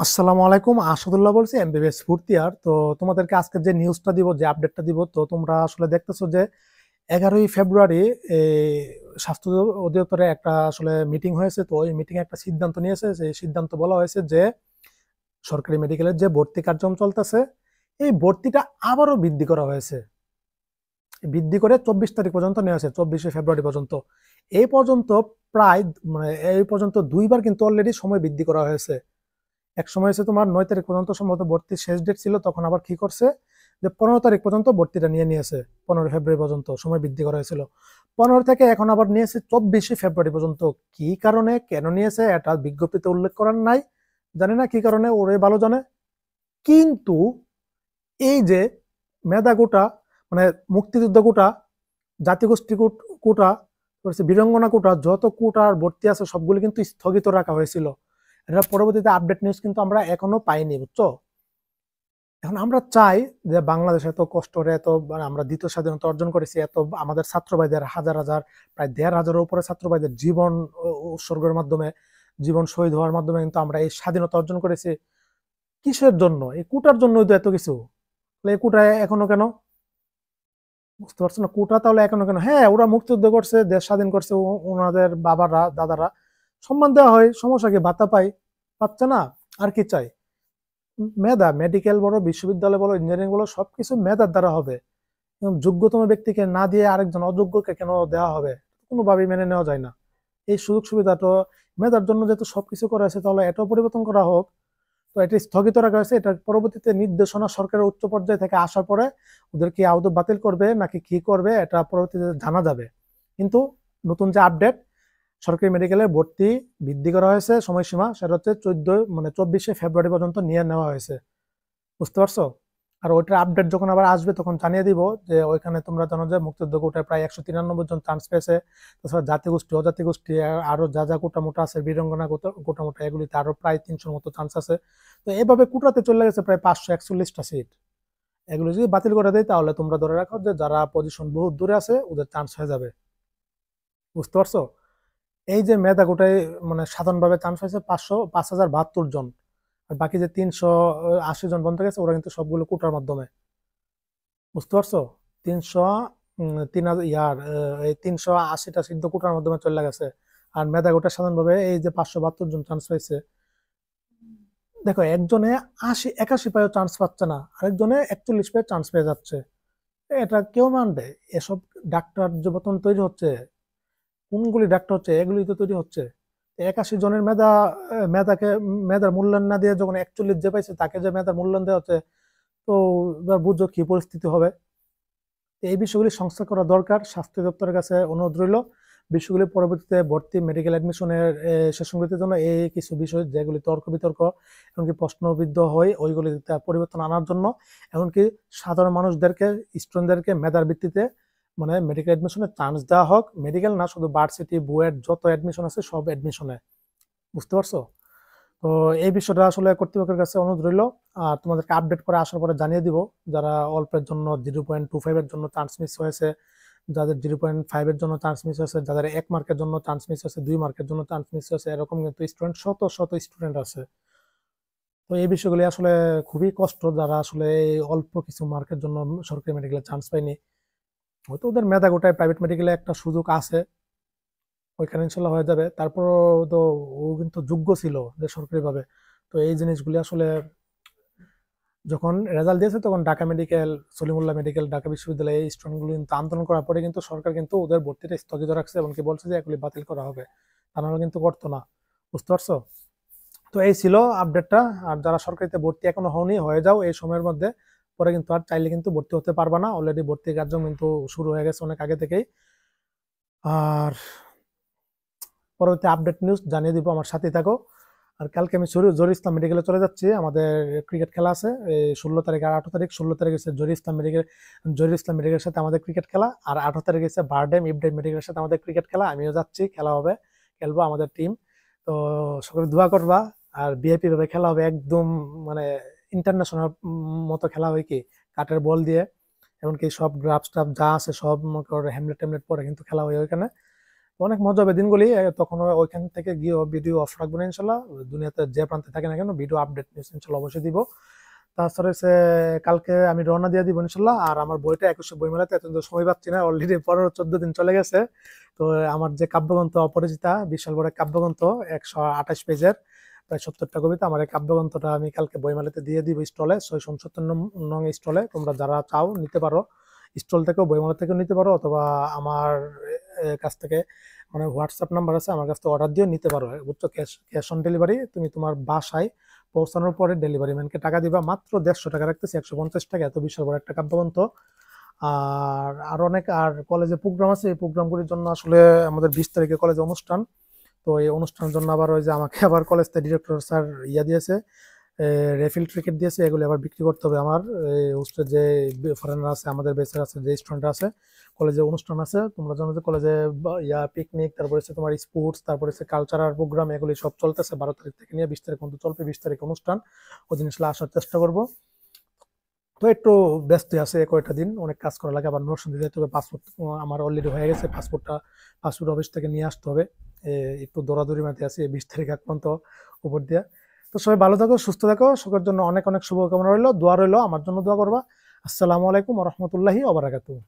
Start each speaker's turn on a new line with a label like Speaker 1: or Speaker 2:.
Speaker 1: আসসালামু আলাইকুম, আসাদুল্লাহ বলছি, এমবিবিএস ফোর্থ ইয়ার। তো তোমাদেরকে আজকে যে নিউজটা দিব, যে আপডেটটা দিব, তো তোমরা আসলে দেখতেছো যে 11ই ফেব্রুয়ারি স্বাস্থ্য অধিদপ্তরে একটা আসলে মিটিং হয়েছে। তো ওই মিটিং একটা সিদ্ধান্ত নিয়েছে। সেই সিদ্ধান্ত বলা হয়েছে যে সরকারি মেডিকেলের যে ভর্তি কার্যক্রম চলতেছে, এই ভর্তিটা আবারও বৃদ্ধি করা হয়েছে। বৃদ্ধি করে 24 তারিখ পর্যন্ত নেওয়া হয়েছে, 24শে ফেব্রুয়ারি পর্যন্ত। এই পর্যন্ত প্রায় এই পর্যন্ত দুইবার কিন্তু অলরেডি সময় বৃদ্ধি করা হয়েছে। এক সময় হচ্ছে তোমার 9 তারিখ পর্যন্ত সম্ভবত ভর্তির শেষ ডেট ছিল, তখন আবার কি করছে যে 15 তারিখ পর্যন্ত ভর্তিটা নিয়ে নিয়েছে। 15 ফেব্রুয়ারি পর্যন্ত সময় বৃদ্ধি করা হয়েছিল, 15 থেকে এখন আবার নিয়েছে 24শে ফেব্রুয়ারি পর্যন্ত। কি কারণে কেন নিয়েছে এটা বিজ্ঞপ্তিতে উল্লেখ করার নাই, জানি না কি কারণে, ওরে ভালো জানে। কিন্তু এই যে মেধা কোটা, মানে মুক্তিযুদ্ধ কোটা, জাতিগোষ্ঠী কোটা, বীরঙ্গনা কোটা, যত কোটার ভর্তি আছে সবগুলো কিন্তু স্থগিত রাখা হয়েছিল। এটা পরবর্তীতে আপডেট নিউজ কিন্তু আমরা এখনো পাইনি, বুঝছো। এখন আমরা চাই যে বাংলাদেশে এত কষ্ট করে, এত আমরা দ্বিতীয় স্বাধীনতা অর্জন করেছি, এত আমাদের ছাত্র ভাইদের হাজার হাজার, প্রায় 1,500-এর উপরে ছাত্র ভাইদের জীবন উৎসর্গের মাধ্যমে, জীবন শহীদ হওয়ার মাধ্যমে কিন্তু আমরা এই স্বাধীনতা অর্জন করেছি। কিসের জন্য? এই কোটার জন্যই তো এত কিছু। এই কোটা এখনো কেন? বুঝতে পারছো না? কোটা তাহলে এখনো কেন? হ্যাঁ, ওরা মুক্তিযুদ্ধ করছে, দেশ স্বাধীন করছে, ওনাদের বাবারা দাদারা, সম্মান দেওয়া হয়, সমস্যা কি? ভাতা পাই, পাচ্ছে না, আর কি চাই? মেধা, মেডিকেল বলো, বিশ্ববিদ্যালয় বলো, ইঞ্জিনিয়ারিং বলো, সবকিছু মেধার দ্বারা হবে। যোগ্যতম ব্যক্তিকে না দিয়ে আরেকজন অযোগ্যকে কেন দেওয়া হবে? কোনোভাবেই মেনে নেওয়া যায় না। এই সুযোগ সুবিধা তো মেধার জন্য যেহেতু সবকিছু করা হয়েছে, তাহলে এটাও পরিবর্তন করা হোক। তো এটি স্থগিত রাখা হয়েছে। এটার পরবর্তীতে নির্দেশনা সরকারের উচ্চ পর্যায়ে থেকে আসার পরে ওদের কি আদৌ বাতিল করবে নাকি কি করবে, এটা পরবর্তীতে জানা যাবে। কিন্তু নতুন যে আপডেট, সরকারি মেডিকেলে ভর্তি বৃদ্ধি করা হয়েছে, সময়সীমা সেটা হচ্ছে 24শে ফেব্রুয়ারি পর্যন্ত নিয়ে নেওয়া হয়েছে। বুঝতে পারছো? আর ওইটার আপডেট যখন আবার আসবে তখন জানিয়ে দিব যে ওইখানে তোমরা জানো যে মুক্তিযুদ্ধ কোটায় প্রায় 193 জন চান্স পেয়েছে। তাছাড়া জাতিগোষ্ঠী, অজাতিগোষ্ঠী, আরো যা যা কোটা মোটা আছে, বীরঙ্গনা কোটা মোটা, এগুলিতে আরো প্রায় 300-র মতো চান্স আছে। তো এভাবে কোটাতে চলে গেছে প্রায় 541টা সিট। এগুলো যদি বাতিল করে দেয় তাহলে তোমরা ধরে রাখো যে যারা পজিশন বহুত দূরে আছে ওদের চান্স হয়ে যাবে। বুঝতে পারছো? এই যে মেধা কোটায় মানে সাধারণভাবে চান্স হয়েছে 5,072 জন, আর বাকি যে 380 জন বন্ধ গেছে ওরা কিন্তু সবগুলো কোটার মাধ্যমে। বুঝতে পারছো? 300 এই 380টা সিদ্ধ কোটার মাধ্যমে চলে গেছে। আর মেধা কোটা সাধারণভাবে এই যে 572 জন চান্স পাইছে। দেখো, একজনে 81 পায়েও চান্স পাচ্ছে না, আরেকজনে 41 পায়ে চান্স পেয়ে যাচ্ছে। এটা কেউ মানবে? এসব ডাক্তার যে বর্তমান তৈরি হচ্ছে, কোনগুলি ডাক্তার হচ্ছে, এগুলি তো তৈরি হচ্ছে। 81 জনের মেধাকে মেধার মূল্যায়ন না দিয়ে যখন 41 যে পাইছে তাকে যে মেধার মূল্যায়ন দেওয়া হচ্ছে, তো এবার বুঝো কি পরিস্থিতি হবে। এই বিষয়গুলি সংস্কার করা দরকার। স্বাস্থ্য দপ্তরের কাছে অনুরোধ রইল বিষয়গুলি পরবর্তীতে ভর্তি মেডিকেল অ্যাডমিশনের সেশনগুলির জন্য এই কিছু বিষয় যেগুলি তর্ক বিতর্ক এমনকি প্রশ্নবিদ্ধ হয় ওইগুলিতে পরিবর্তন আনার জন্য, এমনকি সাধারণ মানুষদেরকে, স্টুডেন্টদেরকে মেধার ভিত্তিতে মানে মেডিকেল অ্যাডমিশনে চান্স দেওয়া হোক। মেডিকেল না, শুধু ভার্সিটি, বুয়েট যত অ্যাডমিশন আছে সব অ্যাডমিশনে। বুঝতে পারছো? তো এই বিষয়টা আসলে কর্তৃপক্ষের কাছে অনুরোধ রইল। আর তোমাদেরকে আপডেট করে আসার পরে জানিয়ে দিব যারা অল্পের জন্য 0.25-এর জন্য চান্স মিস হয়েছে, যাদের 0.5-এর জন্য চান্স মিস হয়েছে, যাদের 1 মার্কের জন্য চান্স মিস হয়েছে, 2 মার্কের জন্য চান্স মিস হয়েছে, এরকম কিন্তু স্টুডেন্ট শত শত স্টুডেন্ট আছে। তো এই বিষয়গুলি আসলে খুবই কষ্ট, যারা আসলে এই অল্প কিছু মার্কের জন্য সরকারি মেডিকেলে চান্স পায়নি। হয়তো ওদের মেধা গোটায় প্রাইভেট মেডিকেলে একটা সুযোগ আছে, ওইখানে ইনশাল্লাহ হয়ে যাবে। তারপর তো ও কিন্তু যোগ্য ছিল যে সরকারি ভাবে। তো এই জিনিসগুলি আসলে যখন রেজাল্ট দিয়েছে তখন ঢাকা মেডিকেল, সলিমুল্লাহ মেডিকেল, ঢাকা বিশ্ববিদ্যালয়, এই স্টুডেন্টগুলো কিন্তু আন্দোলন করার পরে কিন্তু সরকার কিন্তু ওদের ভর্তিটা স্থগিত রাখছে, এমনকি বলছে যে এগুলি বাতিল করা হবে। তা নাহলে কিন্তু করতো না। বুঝতে পারছো? তো এই ছিল আপডেটটা। আর যারা সরকারিতে ভর্তি এখনো হয়নি, হয়ে যাও এই সময়ের মধ্যে। পরে কিন্তু আর চাইলে কিন্তু ভর্তি হতে পারবা না, অলরেডি ভর্তি কার্যক্রম কিন্তু শুরু হয়ে গেছে অনেক আগে থেকেই। আর পরবর্তী আপডেট নিউজ জানিয়ে দিব, আমার সাথে থাকো। আর কালকে আমি জহির ইসলাম মেডিকেলে চলে যাচ্ছি, আমাদের ক্রিকেট খেলা আছে এই 16 তারিখ আর 18 তারিখ। 16 তারিখ হচ্ছে জহির ইসলাম মেডিকেলের সাথে আমাদের ক্রিকেট খেলা, আর 18 তারিখ হচ্ছে বারডেম ইব্রাহিম মেডিকেলের সাথে আমাদের ক্রিকেট খেলা। আমিও যাচ্ছি, খেলা হবে, খেলবো আমাদের টিম। তো সকলে দোয়া করবা। আর ভিআইপি ভাবে খেলা হবে একদম, মানে ইন্টারন্যাশনাল মতো খেলা হয়, কি কাঠের বল দিয়ে, এমনকি সব গ্রাফ স্টাফ যা আছে সব হ্যামলেট ট্যামলেট পরে কিন্তু খেলা হয় ওইখানে। অনেক মজা হবে দিনগুলি। তখন ওইখান থেকে গিয়ে ভিডিও অফ রাখবো না ইনশাল্লাহ। দুনিয়াতে যে প্রান্তে থাকে না কেন ভিডিও আপডেট নিউজ ইনশাল্লাহ অবশ্যই দিব। তাছাড়া হচ্ছে কালকে আমি রওনা দিয়ে দিব ইনশাল্লাহ। আর আমার বইটা 21 বই মেলাতে এত সময় পাচ্ছি না, অলরেডি 15-14 দিন চলে গেছে। তো আমার যে কাব্যগ্রন্থ অপরাজিতা বিশাল বড় কাব্যগ্রন্থ 128 পেজের প্রায় 70টা কবিতা, আমার এই কাব্যগ্রন্থটা আমি কালকে বইমেলাতে দিয়ে দিব স্টলে, 669 নং স্টলে। তোমরা যারা চাও নিতে পারো, স্টল থেকেও বইমেলা থেকেও নিতে পারো, অথবা আমার কাছ থেকে মানে হোয়াটসঅ্যাপ নাম্বার আছে, আমার কাছ থেকে অর্ডার দিয়ে নিতে পারো। বুঝছো, ক্যাশ অন ডেলিভারি। তুমি তোমার বাসায় পৌঁছানোর পরে ডেলিভারি ম্যানকে টাকা দিবা, মাত্র 150 টাকা রাখতেছি, 150 টাকা। এত বিশাল বড় একটা কাব্যগ্রন্থ। আর অনেক আর কলেজে প্রোগ্রাম আছে, এই প্রোগ্রামগুলির জন্য আসলে আমাদের 20 তারিখে কলেজে অনুষ্ঠান। তো এই অনুষ্ঠানের জন্য আবার ওই যে আমাকে আবার কলেজ থেকে ডিরেক্টর স্যার দিয়েছে, রেফিল টিকিট দিয়েছে, এগুলো আবার বিক্রি করতে হবে আমার। হোস্টেল যে ফরেনার আছে, আমাদের বেসের আছে, যে স্টুডেন্ট আছে, কলেজে অনুষ্ঠান আছে, তোমরা জানো যে কলেজে পিকনিক, তারপরে হচ্ছে তোমার স্পোর্টস, তারপরে হচ্ছে কালচারাল প্রোগ্রাম, এগুলি সব চলতেছে। 12 তারিখ থেকে নিয়ে 20 তারিখ পর্যন্ত চলবে। 20 তারিখ অনুষ্ঠান, ওই জিনিসগুলো আসার চেষ্টা করবো। তো একটু ব্যস্ত আছে কয়টা দিন, অনেক কাজ করা লাগে। আবার নোটস দিতে হবে, পাসপোর্ট আমার অলরেডি হয়ে গেছে, পাসপোর্ট অফিস থেকে নিয়ে আসতে হবে। একটু দৌড়াদৌড়ি মাঠে আছে 20 তারিখ আগ পর্যন্ত উপর দিয়ে। তো সবাই ভালো থাকো, সুস্থ থাকো, সুখের জন্য অনেক অনেক শুভকামনা রইলো, দোয়া রইলো, আমার জন্য দোয়া করবা। আসসালামু আলাইকুম ওয়া রাহমাতুল্লাহি ওয়া বারাকাতুহু।